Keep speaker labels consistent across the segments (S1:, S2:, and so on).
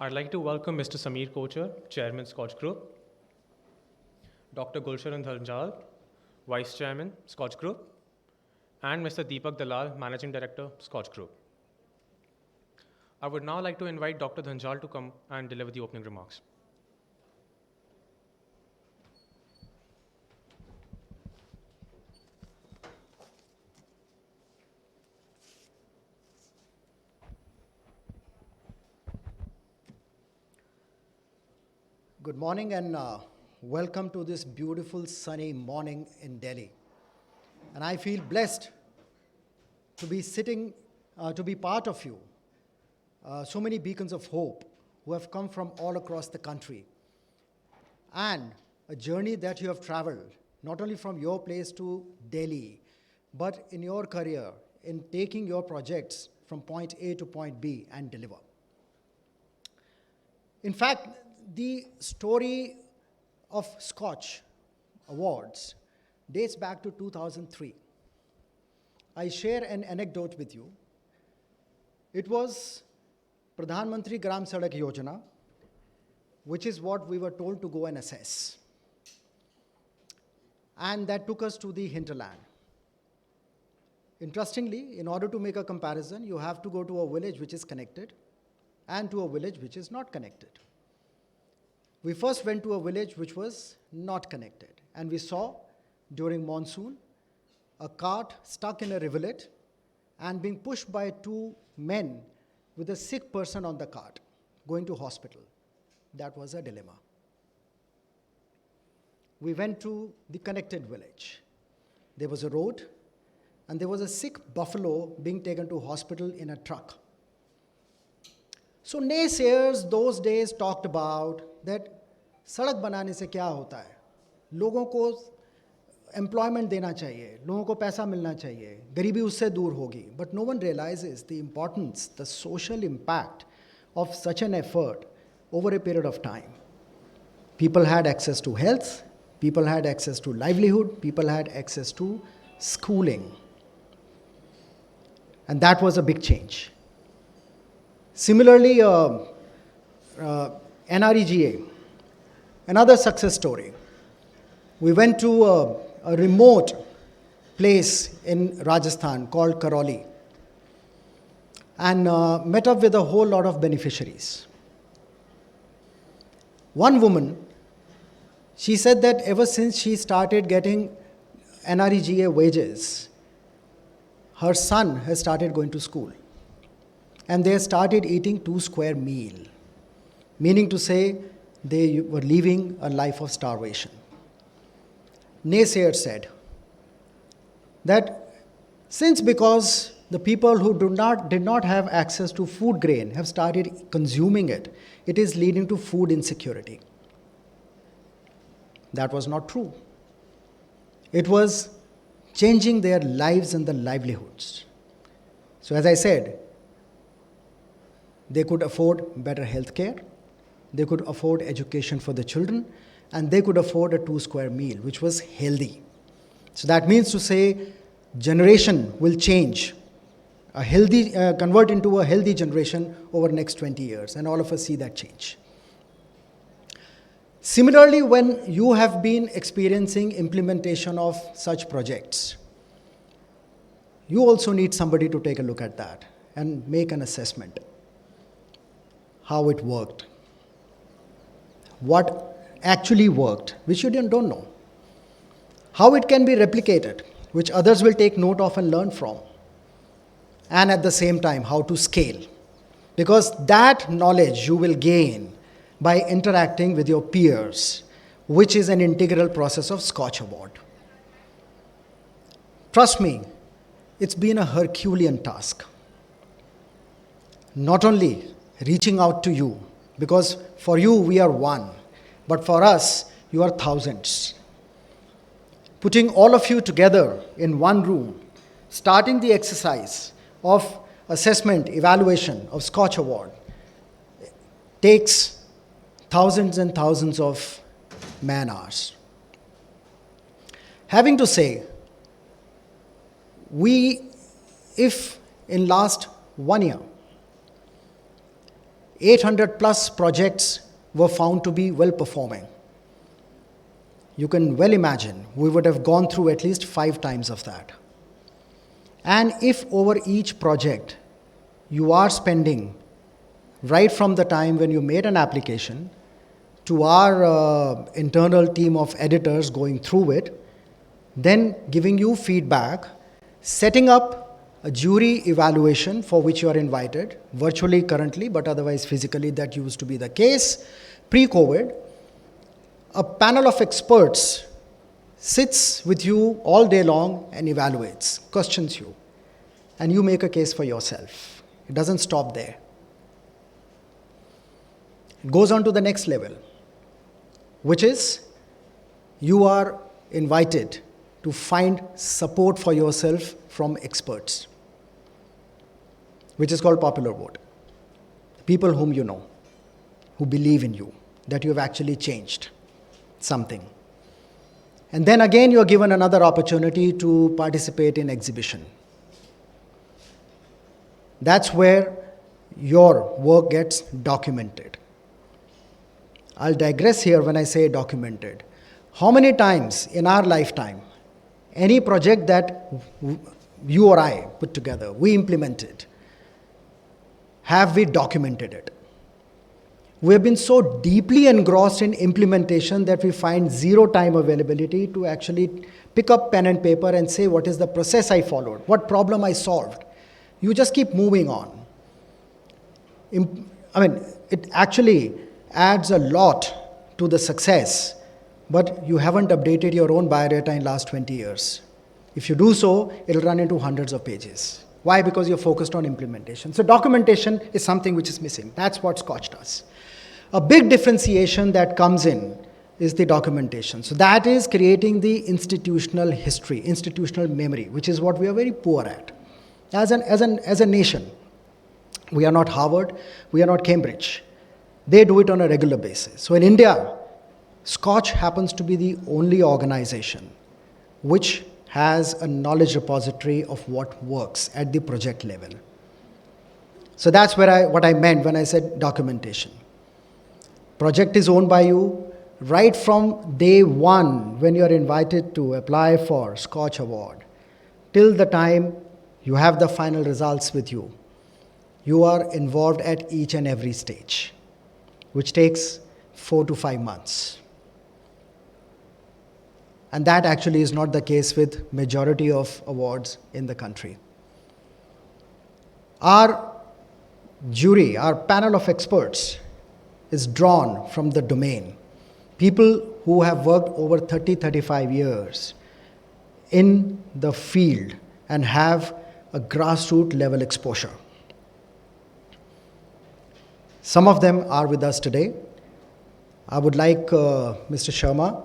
S1: I'd like to welcome Mr. Sameer Kochar, Chairman, SKOCH Group, Dr. Gulsharan Dhanjal, Vice Chairman, SKOCH Group, and Mr. Deepak Dalal, Managing Director, SKOCH Group. I would now like to invite Dr. Dhanjal to come and deliver the opening remarks.
S2: Good morning and welcome to this beautiful sunny morning in Delhi. And I feel blessed to be to be part of you. So many beacons of hope who have come from all across the country. And a journey that you have traveled, not only from your place to Delhi, but in your career, in taking your projects from point A to point B and deliver. In fact, the story of SKOCH Awards dates back to 2003. I share an anecdote with you. It was Pradhan Mantri Gram Sadak Yojana, which is what we were told to go and assess. And that took us to the hinterland. Interestingly, in order to make a comparison, you have to go to a village which is connected and to a village which is not connected. We first went to a village which was not connected, and we saw during monsoon a cart stuck in a rivulet and being pushed by two men with a sick person on the cart going to hospital. That was a dilemma. We went to the connected village. There was a road, and there was a sick buffalo being taken to hospital in a truck. So naysayers those days talked about that सड़क बनाने से क्या होता है, लोगों को employment देना चाहिए, लोगों को पैसा मिलना चाहिए, गरीबी उससे दूर होगी. But no one realizes the importance, the social impact of such an effort over a period of time. People had access to health, people had access to livelihood, people had access to schooling. And that was a big change. Similarly, NREGA, another success story. We went to a remote place in Rajasthan called Karoli and met up with a whole lot of beneficiaries. One woman, she said that ever since she started getting NREGA wages, her son has started going to school and they started eating 2 square meal, meaning to say they were living a life of starvation. Naysayers said that because the people who did not have access to food grain have started consuming it, it is leading to food insecurity. That was not true. It was changing their lives and their livelihoods. So as I said, they could afford better health care, they could afford education for the children, and they could afford a 2 square meal, which was healthy. So that means to say, generation will change, convert into a healthy generation over the next 20 years, and all of us see that change. Similarly, when you have been experiencing implementation of such projects, you also need somebody to take a look at that and make an assessment. How it worked. What actually worked, which you don't know. How it can be replicated, which others will take note of and learn from. And at the same time, how to scale. Because that knowledge you will gain by interacting with your peers, which is an integral process of SKOCH Award. Trust me, it's been a Herculean task. Not only reaching out to you, because for you we are one, but for us you are thousands. Putting all of you together in one room, starting the exercise of assessment, evaluation of SKOCH Award takes thousands and thousands of man-hours. Having to say, if in last 1 year, 800 plus projects were found to be well performing. You can well imagine we would have gone through at least 5 times of that. And if over each project you are spending, right from the time when you made an application to our internal team of editors going through it, then giving you feedback, setting up a jury evaluation for which you are invited, virtually currently, but otherwise physically that used to be the case. Pre-COVID, a panel of experts sits with you all day long and evaluates, questions you, and you make a case for yourself. It doesn't stop there. It goes on to the next level, which is you are invited to find support for yourself from experts, which is called popular vote. People whom you know, who believe in you, that you have actually changed something. And then again, you are given another opportunity to participate in exhibition. That's where your work gets documented. I'll digress here when I say documented. How many times in our lifetime, any project that you or I put together, we implemented, have we documented it? We have been so deeply engrossed in implementation that we find zero time availability to actually pick up pen and paper and say, what is the process I followed? What problem I solved? You just keep moving on. It actually adds a lot to the success, but you haven't updated your own biodata in the last 20 years. If you do so, it'll run into hundreds of pages. Why? Because you're focused on implementation. So documentation is something which is missing. That's what SKOCH does. A big differentiation that comes in is the documentation. So that is creating the institutional history, institutional memory, which is what we are very poor at. As a nation, we are not Harvard, we are not Cambridge. They do it on a regular basis. So in India, SKOCH happens to be the only organization which has a knowledge repository of what works at the project level. So that's what I meant when I said documentation. Project is owned by you right from day one when you are invited to apply for SKOCH Award till the time you have the final results with you. You are involved at each and every stage, which takes 4 to 5 months. And that actually is not the case with majority of awards in the country. Our jury, our panel of experts is drawn from the domain. People who have worked over 30, 35 years in the field and have a grassroots level exposure. Some of them are with us today. I would like Mr. Sharma,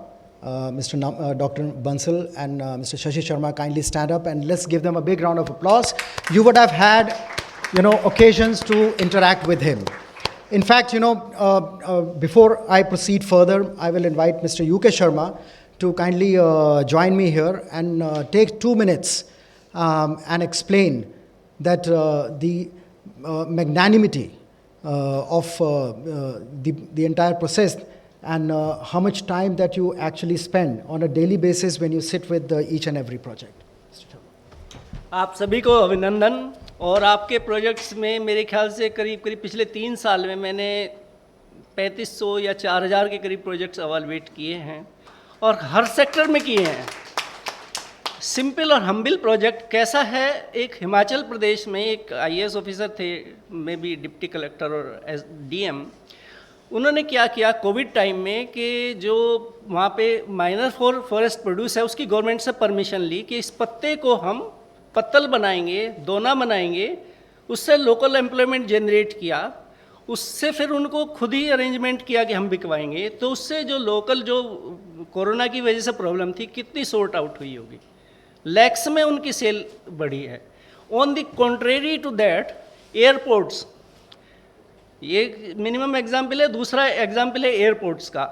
S2: Dr. Bansal and Mr. Shashi Sharma kindly stand up and let's give them a big round of applause. You would have had, occasions to interact with him. In fact, before I proceed further, I will invite Mr. UK Sharma to kindly join me here and take 2 minutes and explain that the magnanimity of the entire process and how much time that you actually spend on a daily basis when you sit with each and every project.
S3: आप सभी को अभिनंदन। और आपके projects में मेरे ख्याल से करीब पिछले 3 साल में मैंने 3500 या 4000 के करीब प्रोजेक्ट्स अवेलुएट किए हैं और हर सेक्टर में किए हैं। सिंपल और हम्बल प्रोजेक्ट कैसा है, एक हिमाचल प्रदेश में एक IAS ऑफिसर थे, मे बी डिप्टी कलेक्टर और DM, उन्होंने क्या किया कोविड टाइम में कि जो वहाँ पे माइनर फॉरेस्ट प्रोड्यूस है उसकी गवर्नमेंट से परमिशन ली कि इस पत्ते को हम पत्तल बनाएंगे, दोना बनाएंगे, उससे लोकल एम्प्लॉयमेंट जनरेट किया, उससे फिर उनको खुद ही अरेंजमेंट किया कि हम बिकवाएंगे। तो उससे जो लोकल जो कोरोना की वजह से प्रॉब्लम थी कितनी सॉर्ट आउट हुई होगी, लैक्स में उनकी सेल बढ़ी है। On the contrary to that, airports, ये मिनिमम एग्जाम्पल है। दूसरा एग्जाम्पल है एयरपोर्ट्स का।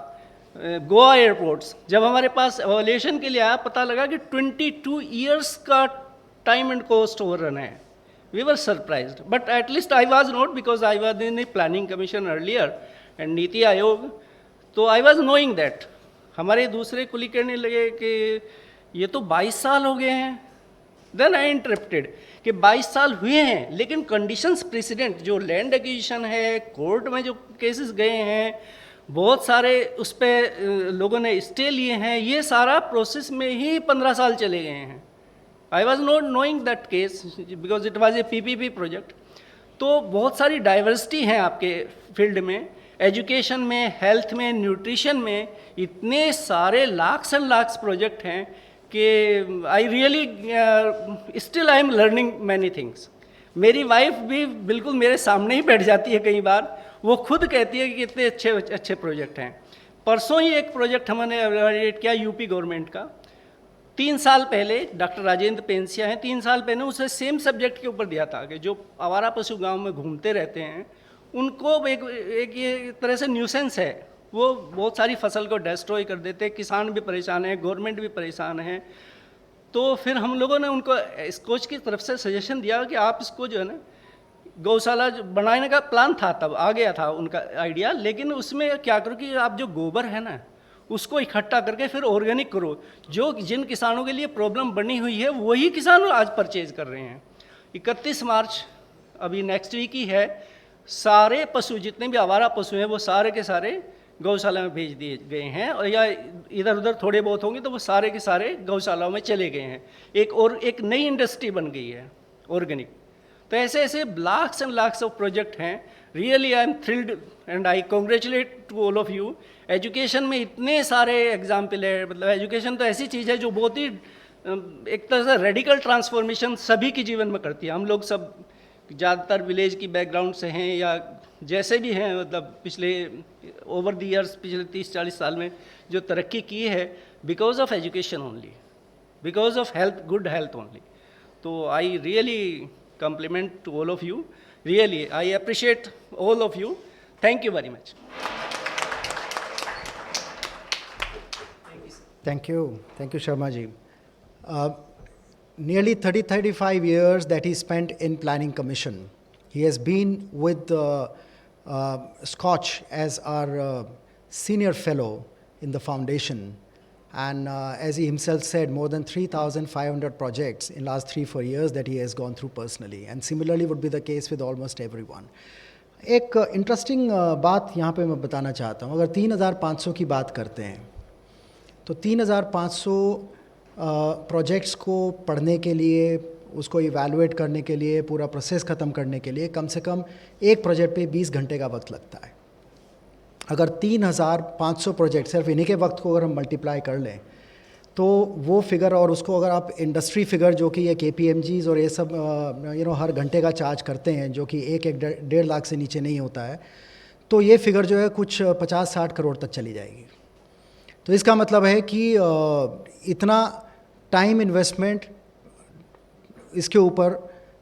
S3: गोवा एयरपोर्ट्स जब हमारे पास एवोल्यूशन के लिए आया, पता लगा कि 22 ईयर्स का टाइम एंड कॉस्ट ओवररन है। We were surprised, but at least I was not, because I was in the planning commission earlier and NITI Aayog, तो I was knowing that. हमारे दूसरे कुली कहने लगे कि ये तो 22 साल हो गए हैं. Then I interrupted कि 22 साल हुए हैं, लेकिन conditions precedent जो लैंड एक्विजिशन है, कोर्ट में जो केसेस गए हैं, बहुत सारे उस पर लोगों ने स्टे लिए हैं, ये सारा प्रोसेस में ही 15 साल चले गए हैं. I was not knowing that case because it was a PPP project. तो बहुत सारी डाइवर्सिटी है आपके फील्ड में, एजुकेशन में, हेल्थ में, न्यूट्रिशन में, इतने सारे लाख्स एंड लाख्स प्रोजेक्ट हैं कि I really still I am learning many things. मेरी वाइफ भी बिल्कुल मेरे सामने ही बैठ जाती है कई बार, वो खुद कहती है कि कितने अच्छे अच्छे प्रोजेक्ट हैं. परसों ही एक प्रोजेक्ट हमने एवेलुएट किया यूपी गवर्नमेंट का. 3 साल पहले डॉक्टर राजेंद्र पेंसिया हैं, 3 साल पहले उसे सेम सब्जेक्ट के ऊपर दिया था कि जो आवारा पशु गांव में घूमते रहते हैं उनको एक ये तरह से न्यूसेंस है, वो बहुत सारी फसल को डिस्ट्रॉय कर देते हैं, किसान भी परेशान हैं, गवर्नमेंट भी परेशान है. तो फिर हम लोगों ने उनको स्कोच की तरफ से सजेशन दिया कि आप इसको जो है ना गौशाला बनाने का प्लान था, तब आ गया था उनका आइडिया, लेकिन उसमें क्या करो कि आप जो गोबर है ना उसको इकट्ठा करके फिर ऑर्गेनिक करो. जो जिन किसानों के लिए प्रॉब्लम बनी हुई है वही किसान आज परचेज कर रहे हैं. 31 मार्च अभी नेक्स्ट वीक ही है, सारे पशु जितने भी आवारा पशु हैं वो सारे के सारे गौशाला में भेज दिए गए हैं, और या इधर उधर थोड़े बहुत होंगे तो वो सारे के सारे गौशालाओं में चले गए हैं. एक नई इंडस्ट्री बन गई है ऑर्गेनिक. तो ऐसे ऐसे lakhs and lakhs of project हैं. Really I am thrilled and I congratulate to all of you. Education में इतने सारे एग्जाम्पल है, मतलब एजुकेशन तो ऐसी चीज़ है जो बहुत ही एक तरह से रेडिकल ट्रांसफॉर्मेशन सभी के जीवन में करती है. हम लोग सब ज़्यादातर विलेज की बैकग्राउंड से हैं या जैसे भी हैं, मतलब पिछले ओवर द ईयर्स पिछले 30-40 साल में जो तरक्की की है because of education only, because of health, good health only. तो I really compliment to all of you. Really, I appreciate all of you. Thank you very much.
S2: Thank you. Thank you, Sharma ji. Nearly 35 years that he spent in Planning Commission. He has been with SKOCH as our senior fellow in the foundation. And as he himself said, more than 3,500 projects in last 3-4 years that he has gone through personally. And similarly would be the case with almost everyone. एक interesting बात यहाँ पे मैं बताना चाहता हूँ. अगर 3,500 की बात करते हैं तो 3,500 प्रोजेक्ट्स को पढ़ने के लिए, उसको इवैल्यूएट करने के लिए, पूरा प्रोसेस ख़त्म करने के लिए कम से कम एक प्रोजेक्ट पे 20 घंटे का वक्त लगता है. अगर 3,500 प्रोजेक्ट सिर्फ इन्हीं के वक्त को अगर हम मल्टीप्लाई कर लें तो वो फिगर, और उसको अगर आप इंडस्ट्री फिगर जो कि ये KPMGs और ये सब हर घंटे का चार्ज करते हैं जो कि 1-1.5 लाख से नीचे नहीं होता है, तो ये फिगर जो है कुछ 50-60 करोड़ तक चली जाएगी. तो इसका मतलब है कि इतना टाइम इन्वेस्टमेंट इसके ऊपर,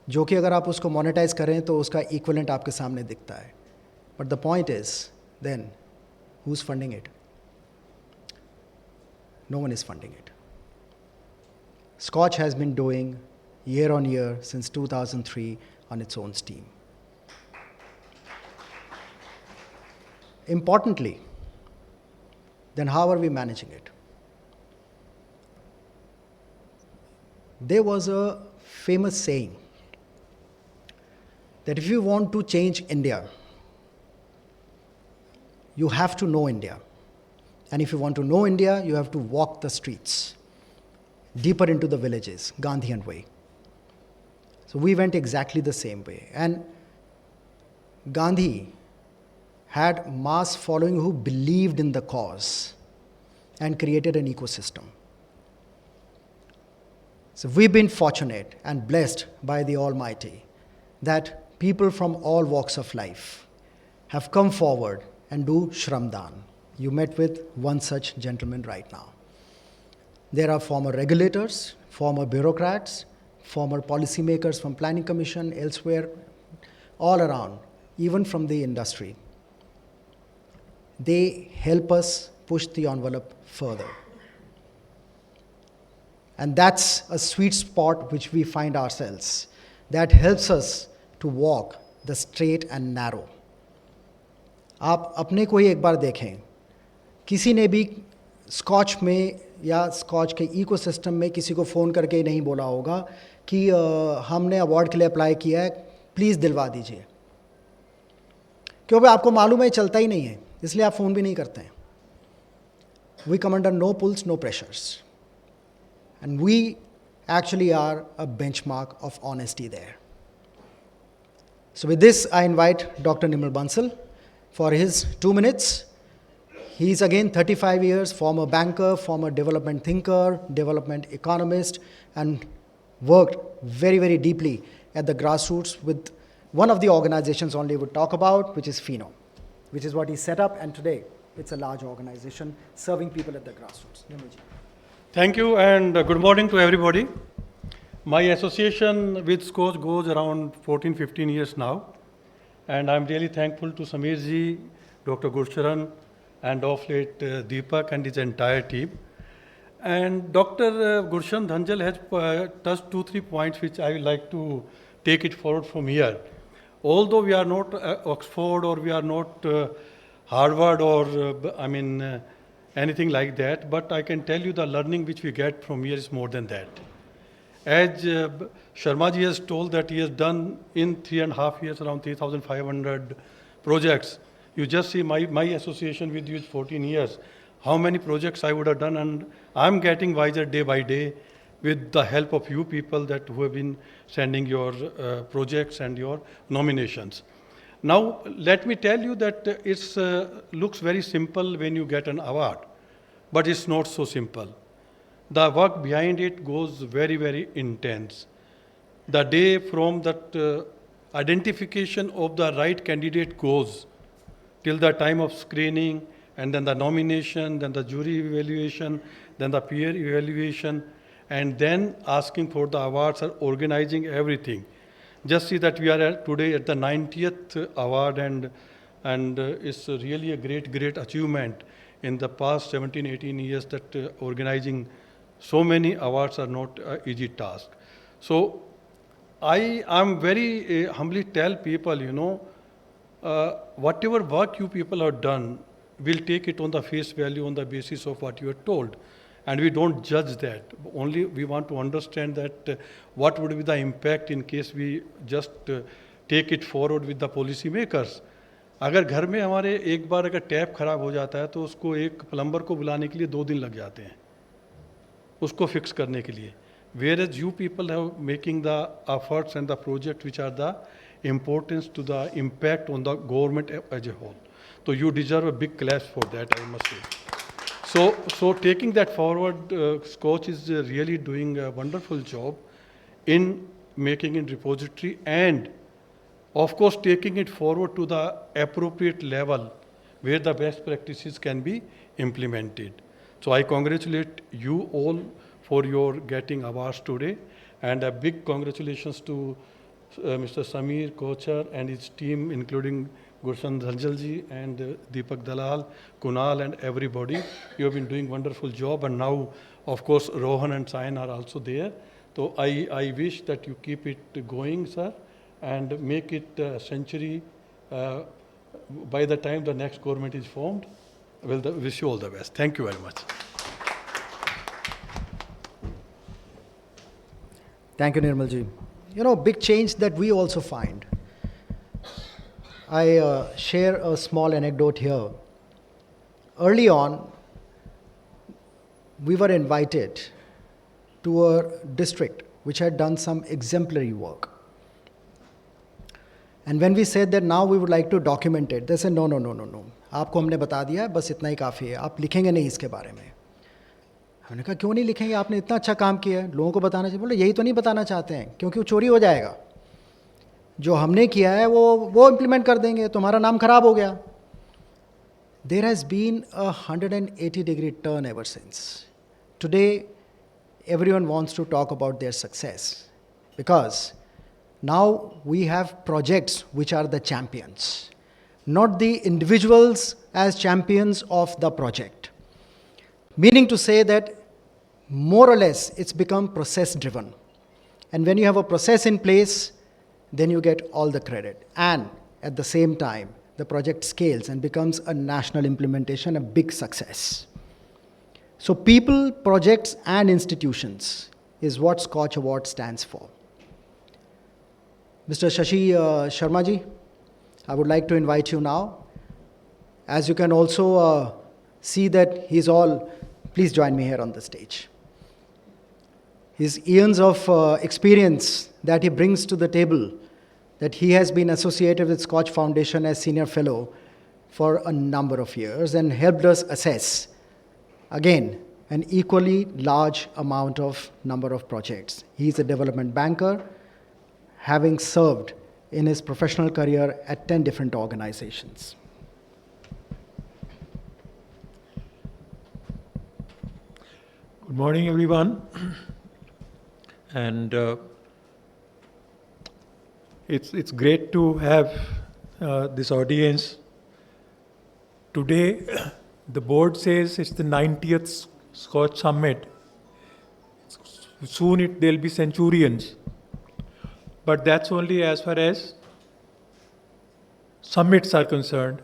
S2: जो कि अगर आप उसको मोनेटाइज करें तो उसका इक्विवेलेंट आपके सामने दिखता है. But the point is then who's funding it? No one is funding it. SKOCH has been doing year on year since 2003 on its own steam. Importantly, then how are we managing it? There was a famous saying that if you want to change India, you have to know India. And if you want to know India, you have to walk the streets, deeper into the villages, Gandhian way. So we went exactly the same way. And Gandhi had mass following who believed in the cause and created an ecosystem. So we've been fortunate and blessed by the Almighty that people from all walks of life have come forward and do Shramdan. You met with one such gentleman right now. There are former regulators, former bureaucrats, former policymakers from Planning Commission, elsewhere, all around, even from the industry. They help us push the envelope further. And that's a sweet spot which we find ourselves, that helps us to walk the straight and narrow. आप अपने को ही एक बार देखें, किसी ने भी scotch में या स्कॉच के इकोसिस्टम में किसी को फ़ोन करके नहीं बोला होगा कि हमने अवार्ड के लिए अप्लाई किया है, प्लीज़ दिलवा दीजिए, क्योंकि आपको मालूम है चलता ही नहीं है, इसलिए आप फ़ोन भी नहीं करते हैं. We come under no pulls, no pressures. And we actually are a benchmark of honesty there. So with this, I invite Dr. Nimal Bansal for his 2 minutes. He's again 35 years, former banker, former development thinker, development economist, and worked very, very deeply at the grassroots with one of the organizations only would talk about, which is FINO, which is what he set up, and today it's a large organization serving people at the grassroots. Nimalji.
S4: Thank you and good morning to everybody. My association with SKOCH goes around 14-15 years now, and I'm really thankful to Sameer ji, Dr. Gurcharan, and of late Deepak and his entire team. And Dr. Gurshan Dhanjal has touched 2-3 points which I would like to take it forward from here. Although we are not Oxford or we are not Harvard or anything like that, but I can tell you the learning which we get from here is more than that. As Sharma ji has told that he has done in 3.5 years around 3,500 projects. You just see my association with you is 14 years. How many projects I would have done, and I'm getting wiser day by day with the help of you people that who have been sending your projects and your nominations. Now, let me tell you that it looks very simple when you get an award, but it's not so simple. The work behind it goes very, very intense. The day from that identification of the right candidate goes till the time of screening, and then the nomination, then the jury evaluation, then the peer evaluation, and then asking for the awards or organizing everything. Just see that we are today at the 90th award, and it's really a great achievement in the past 17-18 years that organizing so many awards are not an easy task. So I am very humbly tell people, whatever work you people have done, we'll take it on the face value on the basis of what you are told. And we don't judge that. Only we want to understand that what would be the impact in case we just take it forward with the policy makers. अगर घर में हमारे एक बार अगर tap खराब हो जाता है तो उसको एक प्लम्बर को बुलाने के लिए 2 दिन लग जाते हैं उसको फिक्स करने के लिए. Whereas you people have making the efforts and the project which are the importance to the impact on the government as a whole. So you deserve a big clap for that, I must say. So taking that forward, SKOCH is really doing a wonderful job in making it repository and, of course, taking it forward to the appropriate level where the best practices can be implemented. So I congratulate you all for your getting awards today, and a big congratulations to Mr. Sameer Kochar and his team, including Gurshan Dhanjal ji and Deepak Dalal, Kunal and everybody. You have been doing wonderful job, and now, of course, Rohan and Sayan are also there. So I wish that you keep it going, sir, and make it a century by the time the next government is formed. Well, wish you all the best. Thank you very much.
S2: Thank you, Nirmalji. Big change that we also find. I share a small anecdote here. Early on, we were invited to a district which had done some exemplary work. And when we said that now we would like to document it, they said, no. आपको हमने बता दिया है, बस इतना ही काफ़ी है, आप लिखेंगे नहीं इसके बारे में. हमने कहा क्यों नहीं लिखेंगे, आपने इतना अच्छा काम किया है, लोगों को बताना चाहिए. बोले यही तो नहीं बताना चाहते हैं क्योंकि वो चोरी हो जाएगा. जो हमने किया है वो इम्प्लीमेंट कर देंगे, तुम्हारा नाम खराब हो गया. There has been a 180-degree turn ever since. Today, everyone wants to talk about their success because now we have projects which are the champions, not the individuals as champions of the project. Meaning to say that more or less it's become process driven. And when you have a process in place, then you get all the credit. And at the same time, the project scales and becomes a national implementation, a big success. So people, projects, and institutions is what SKOCH Award stands for. Mr. Shashi Sharma ji, I would like to invite you now. As you can also see that he's all, please join me here on the stage. His years of experience that he brings to the table, that he has been associated with SKOCH Foundation as Senior Fellow for a number of years and helped us assess, again, an equally large amount of number of projects. He's a development banker, having served in his professional career at 10 different organizations.
S5: Good morning, everyone. And it's great to have this audience. Today, the board says it's the 90th SKOCH Summit. Soon there'll be centurions. But that's only as far as summits are concerned.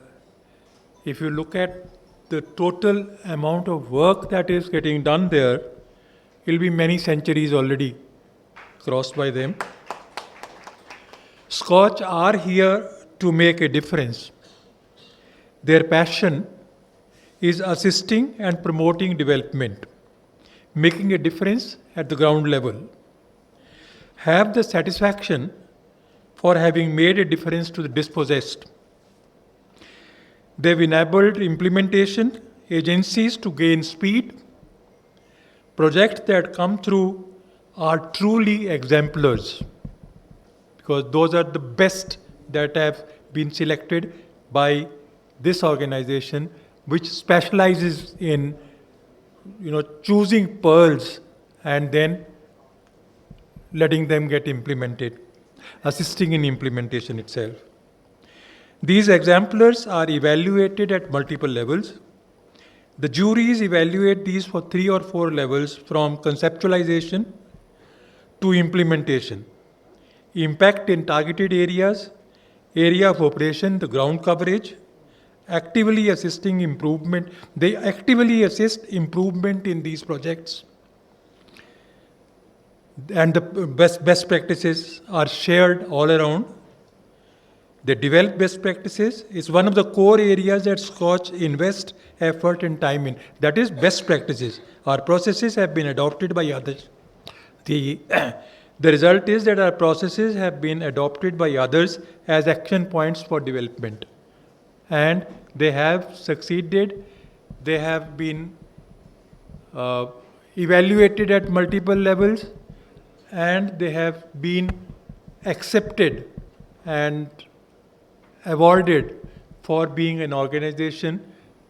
S5: If you look at the total amount of work that is getting done there, it'll be many centuries already crossed by them. SKOCH are here to make a difference. Their passion is assisting and promoting development, making a difference at the ground level. Have the satisfaction for having made a difference to the dispossessed. They've enabled implementation agencies to gain speed. Projects that come through are truly exemplars, because those are the best that have been selected by this organization, which specializes in choosing pearls and then letting them get implemented, assisting in implementation itself. These exemplars are evaluated at multiple levels. The juries evaluate these for 3 or 4 levels, from conceptualization to implementation. Impact in targeted areas, area of operation, the ground coverage, actively assisting improvement. They actively assist improvement in these projects. And the best practices are shared all around. They develop best practices. It's one of the core areas that SKOCH invest effort and time in. That is best practices. Our processes have been adopted by others. The result is that our processes have been adopted by others as action points for development. And they have succeeded. They have been evaluated at multiple levels, and they have been accepted and awarded for being an organization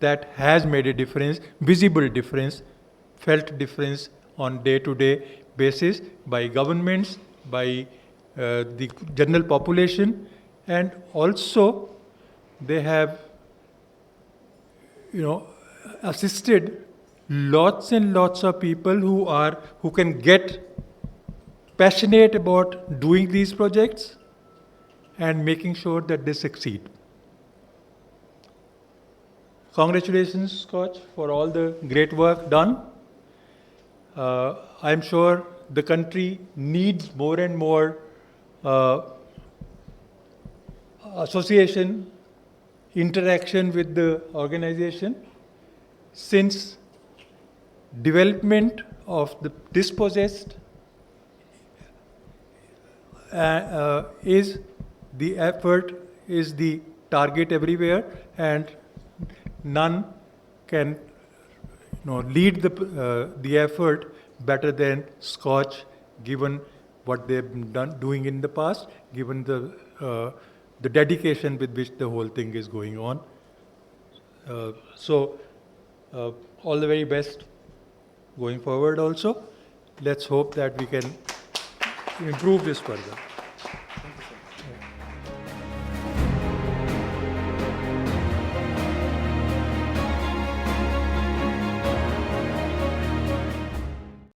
S5: that has made a difference, visible difference, felt difference on day-to-day basis by governments, by the general population, and also they have assisted lots and lots of people who can get passionate about doing these projects and making sure that they succeed. Congratulations, SKOCH, for all the great work done. I'm sure the country needs more and more association, interaction with the organization, since development of the dispossessed is the effort, is the target everywhere, and none can lead the effort better than SKOCH, given what they've been doing in the past, given the dedication with which the whole thing is going on. So all the very best going forward also. Let's hope that we can improve this further.